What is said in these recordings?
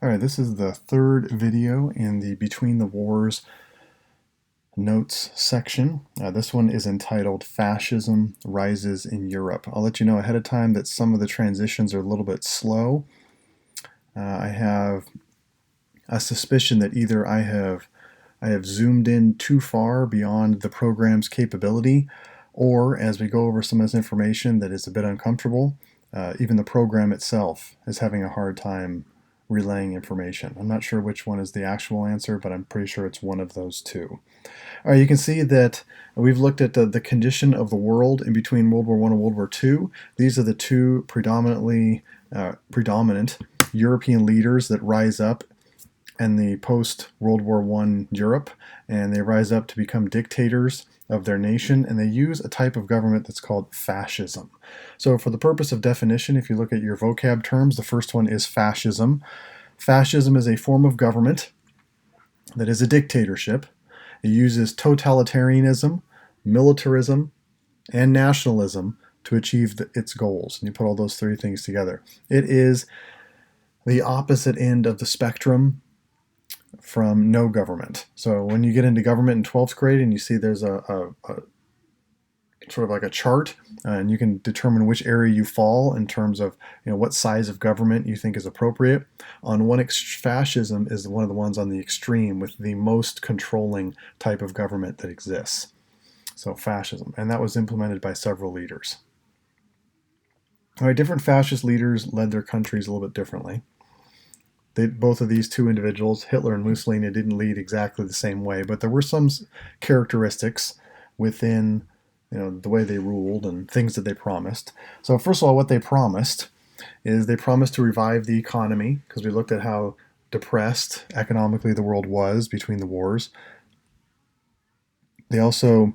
Alright, this is the third video in the Between the Wars notes section. This one is entitled Fascism Rises in Europe. I'll let you know ahead of time that some of the transitions are a little bit slow. I have a suspicion that either I have zoomed in too far beyond the program's capability, or as we go over some of this information that is a bit uncomfortable, even the program itself is having a hard time relaying information. I'm not sure which one is the actual answer, but I'm pretty sure it's one of those two. All right, you can see that we've looked at the condition of the world in between World War I and World War II. These are the two predominant European leaders that rise up in the post-World War I Europe, and they rise up to become dictators of their nation, and they use a type of government that's called fascism. So for the purpose of definition, if you look at your vocab terms, the first one is fascism. Fascism is a form of government that is a dictatorship. It uses totalitarianism, militarism, and nationalism to achieve its goals. And you put all those three things together. It is the opposite end of the spectrum from no government. So when you get into government in 12th grade and you see there's a sort of like a chart, and you can determine which area you fall in terms of what size of government you think is appropriate. On one, fascism is one of the ones on the extreme with the most controlling type of government that exists. So fascism, and that was implemented by several leaders. All right, different fascist leaders led their countries a little bit differently. Both of these two individuals, Hitler and Mussolini, didn't lead exactly the same way, but there were some characteristics within the way they ruled and things that they promised. So first of all, what they promised is they promised to revive the economy, because we looked at how depressed economically the world was between the wars. They also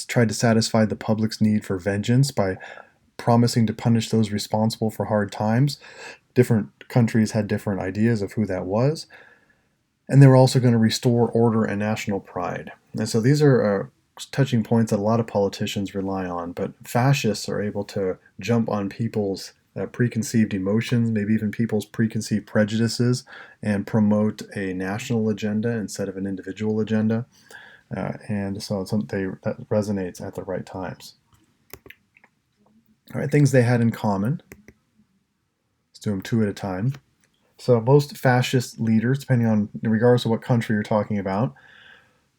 tried to satisfy the public's need for vengeance by promising to punish those responsible for hard times. Different countries had different ideas of who that was. And they were also going to restore order and national pride. And so these are touching points that a lot of politicians rely on, but fascists are able to jump on people's preconceived emotions, maybe even people's preconceived prejudices, and promote a national agenda instead of an individual agenda. And so it's something that resonates at the right times. All right, things they had in common. Let's do them two at a time. So most fascist leaders, depending on, regardless of what country you're talking about,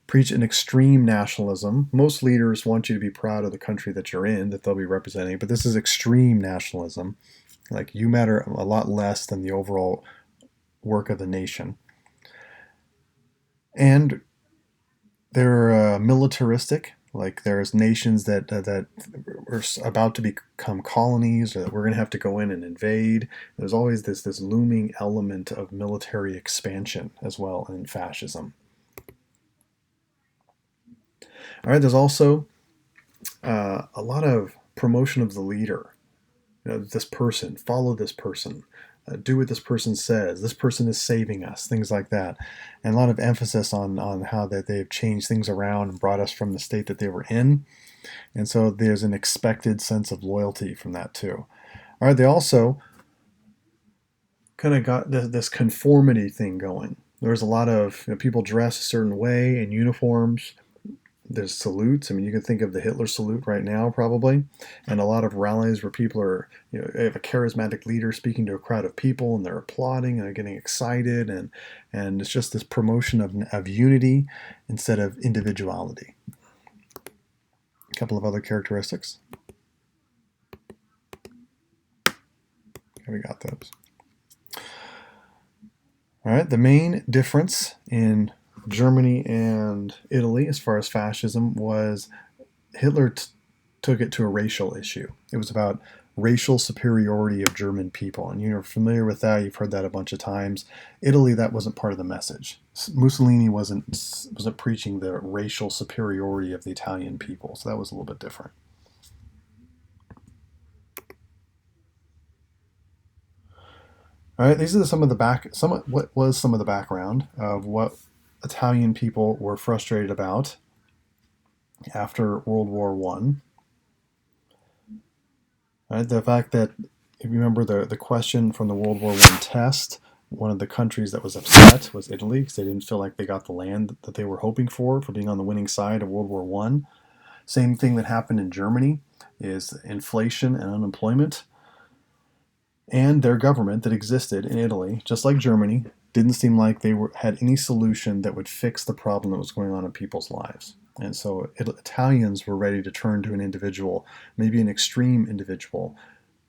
preach an extreme nationalism. Most leaders want you to be proud of the country that you're in, that they'll be representing, but this is extreme nationalism. Like, you matter a lot less than the overall work of the nation. And they're militaristic. Like, there's nations that are about to become colonies, or that we're going to have to go in and invade. There's always this looming element of military expansion as well in fascism. All right, there's also a lot of promotion of the leader. This person, follow this person, do what this person says. This person is saving us, things like that. And a lot of emphasis on how that they've changed things around and brought us from the state that they were in. And so there's an expected sense of loyalty from that too. All right, they also kind of got this conformity thing going. There's a lot of people dress a certain way in uniforms. There's salutes. I mean, you can think of the Hitler salute right now, probably, and a lot of rallies where people are, they have a charismatic leader speaking to a crowd of people, and they're applauding and they're getting excited, and it's just this promotion of unity instead of individuality. A couple of other characteristics. Okay, we got those. All right, the main difference in Germany and Italy, as far as fascism, was Hitler took it to a racial issue. It was about racial superiority of German people, and you're familiar with that. You've heard that a bunch of times. Italy, that wasn't part of the message. Mussolini wasn't preaching the racial superiority of the Italian people, so that was a little bit different. All right, these are some of the background of what Italian people were frustrated about after World War I. Right, the fact that, if you remember the question from the World War I test, One of the countries that was upset was Italy because they didn't feel like they got the land that they were hoping for being on the winning side of World War One. Same thing that happened in Germany is inflation and unemployment. And their government that existed in Italy, just like Germany, didn't seem like they had any solution that would fix the problem that was going on in people's lives. And so Italians were ready to turn to an individual, maybe an extreme individual,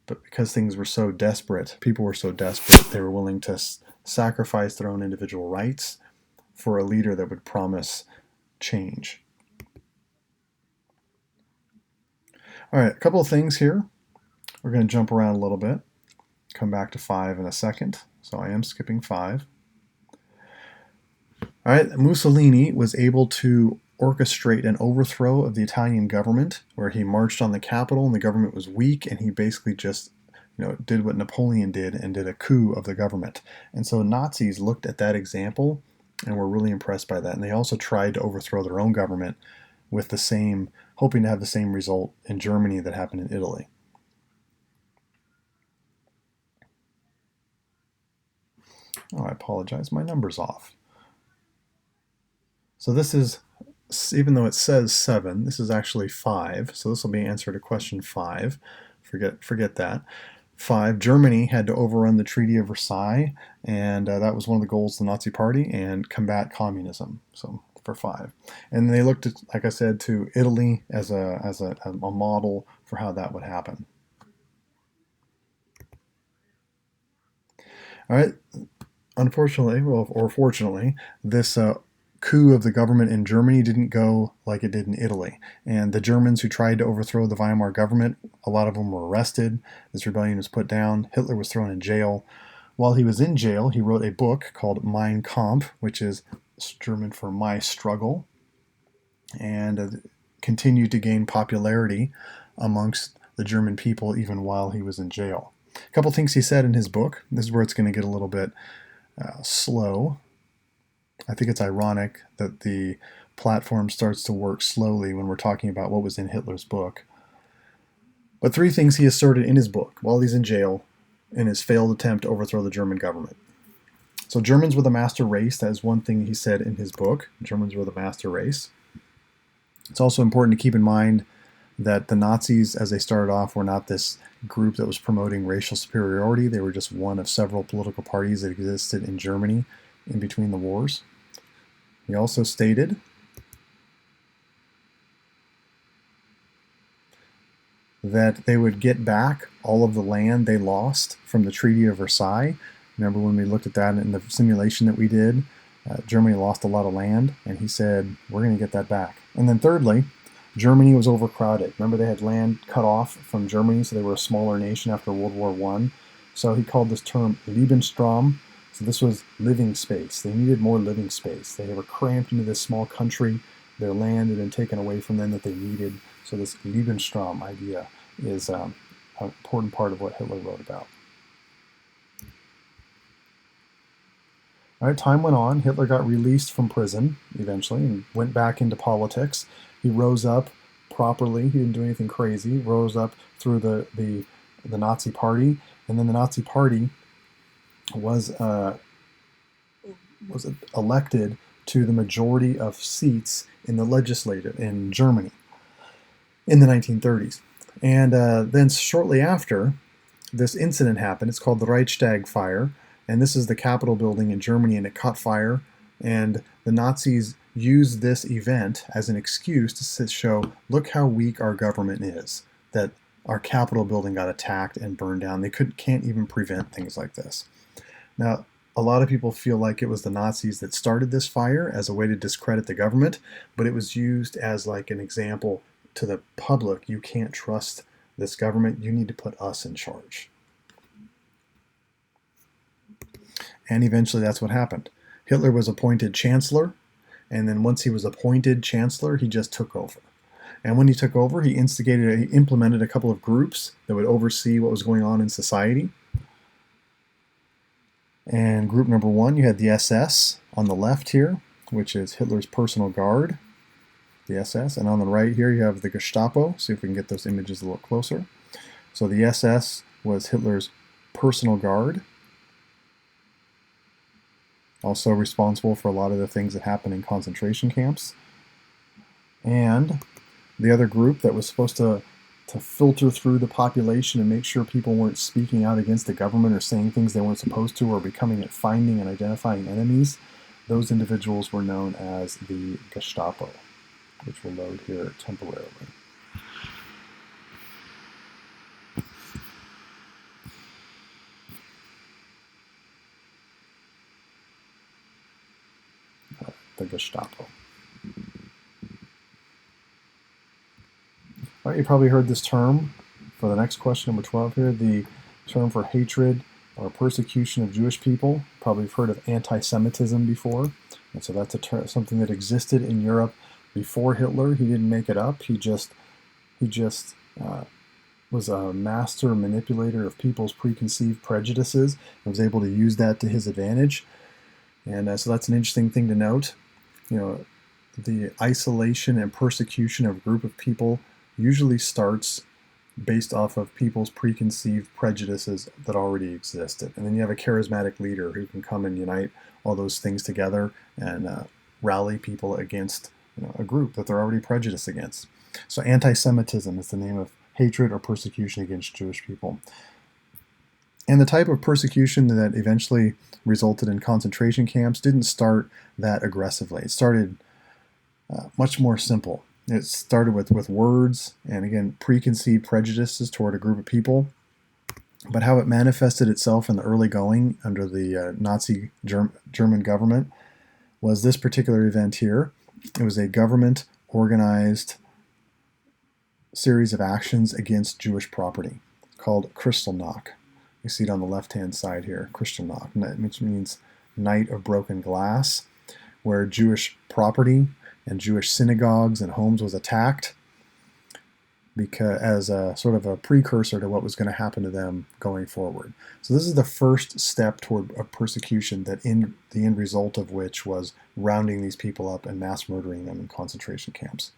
but because things were so desperate, people were so desperate, they were willing to sacrifice their own individual rights for a leader that would promise change. All right, a couple of things here. We're going to jump around a little bit, come back to 5 in a second. So I am skipping 5. All right, Mussolini was able to orchestrate an overthrow of the Italian government where he marched on the capital and the government was weak, and he basically just did what Napoleon did and did a coup of the government. And so Nazis looked at that example and were really impressed by that. And they also tried to overthrow their own government with the same, hoping to have the same result in Germany that happened in Italy. Oh, I apologize, my number's off. So this is, even though it says 7, this is actually 5. So this will be answer to question 5. Forget that. 5, Germany had to overrun the Treaty of Versailles, and that was one of the goals of the Nazi Party, and combat communism. So for 5. And they looked at, like I said, to Italy as a model for how that would happen. All right. Unfortunately, well, or fortunately, this coup of the government in Germany didn't go like it did in Italy. And the Germans who tried to overthrow the Weimar government, a lot of them were arrested. This rebellion was put down. Hitler was thrown in jail. While he was in jail, he wrote a book called Mein Kampf, which is German for My Struggle, and continued to gain popularity amongst the German people even while he was in jail. A couple things he said in his book. This is where it's going to get a little bit slow. I think it's ironic that the platform starts to work slowly when we're talking about what was in Hitler's book. But 3 things he asserted in his book while he's in jail in his failed attempt to overthrow the German government. So Germans were the master race. That is one thing he said in his book. Germans were the master race. It's also important to keep in mind that the Nazis, as they started off, were not this group that was promoting racial superiority. They were just one of several political parties that existed in Germany in between the wars. He also stated that they would get back all of the land they lost from the Treaty of Versailles. Remember when we looked at that in the simulation that we did? Germany lost a lot of land, and he said, we're going to get that back. And then thirdly, Germany was overcrowded. Remember, they had land cut off from Germany, so they were a smaller nation after World War I. So he called this term Lebensraum. So this was living space. They needed more living space. They were cramped into this small country. Their land had been taken away from them that they needed. So this Lebensraum idea is an important part of what Hitler wrote about. All right, time went on. Hitler got released from prison eventually and went back into politics. He rose up properly. He didn't do anything crazy. He rose up through the Nazi Party, and then the Nazi Party was elected to the majority of seats in the legislative in Germany in the 1930s. And then shortly after, this incident happened. It's called the Reichstag fire, and this is the Capitol building in Germany, and it caught fire. And the Nazis used this event as an excuse to show, look how weak our government is, that our Capitol building got attacked and burned down. They can't even prevent things like this. Now, a lot of people feel like it was the Nazis that started this fire as a way to discredit the government, but it was used as like an example to the public. You can't trust this government. You need to put us in charge. And eventually that's what happened. Hitler was appointed chancellor, and then once he was appointed chancellor, he just took over. And when he took over, he implemented a couple of groups that would oversee what was going on in society. And group number 1, you had the SS on the left here, which is Hitler's personal guard, the SS. And on the right here, you have the Gestapo. See if we can get those images a little closer. So the SS was Hitler's personal guard. also responsible for a lot of the things that happen in concentration camps. And the other group that was supposed to filter through the population and make sure people weren't speaking out against the government or saying things they weren't supposed to or finding and identifying enemies, those individuals were known as the Gestapo, which will load here temporarily. The Gestapo. All right, you probably heard this term for the next question, number 12 here, the term for hatred or persecution of Jewish people. Probably have heard of anti-Semitism before. And so that's something that existed in Europe before Hitler. He didn't make it up. He just was a master manipulator of people's preconceived prejudices and was able to use that to his advantage. And so that's an interesting thing to note. You know, the isolation and persecution of a group of people usually starts based off of people's preconceived prejudices that already existed. And then you have a charismatic leader who can come and unite all those things together and rally people against a group that they're already prejudiced against. So anti-Semitism is the name of hatred or persecution against Jewish people. And the type of persecution that eventually resulted in concentration camps didn't start that aggressively. It started much more simple. It started with words and, again, preconceived prejudices toward a group of people. But how it manifested itself in the early going under the Nazi German government was this particular event here. It was a government-organized series of actions against Jewish property called Kristallnacht. You see it on the left-hand side here, Kristallnacht, which means Night of Broken Glass, where Jewish property and Jewish synagogues and homes was attacked because as a sort of a precursor to what was going to happen to them going forward. So this is the first step toward a persecution that the end result of which was rounding these people up and mass murdering them in concentration camps.